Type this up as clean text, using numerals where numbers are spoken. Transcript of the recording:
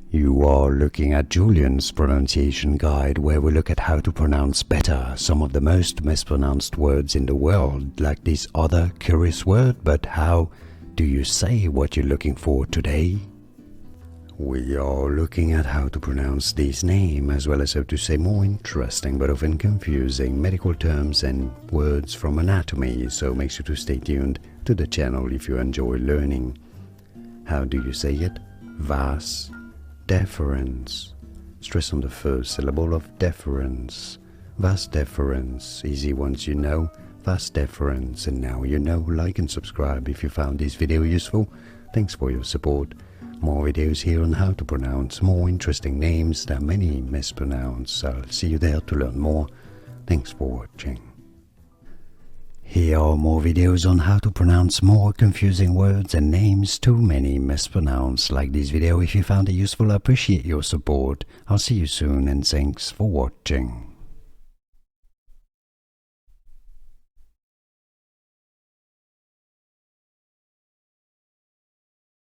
You are looking at Julian's pronunciation guide, where we look at how to pronounce better some of the most mispronounced words in the world, like this other curious word. But how do you say what you're looking for today? We are looking at how to pronounce this name, as well as how to say more interesting but often confusing medical terms and words from anatomy, so make sure to stay tuned to the channel if you enjoy learning. How do you say it? Vas Deferens. Stress on the first syllable of deference. Vas Deferens. Easy once you know. Vas Deferens. And now you know. Like and subscribe if you found this video useful. Thanks for your support. More videos here on how to pronounce more interesting names that many mispronounce. I'll see you there to learn more. Thanks for watching. Here are more videos on how to pronounce more confusing words and names too many mispronounce. Like this video if you found it useful. I appreciate your support. I'll see you soon and thanks for watching.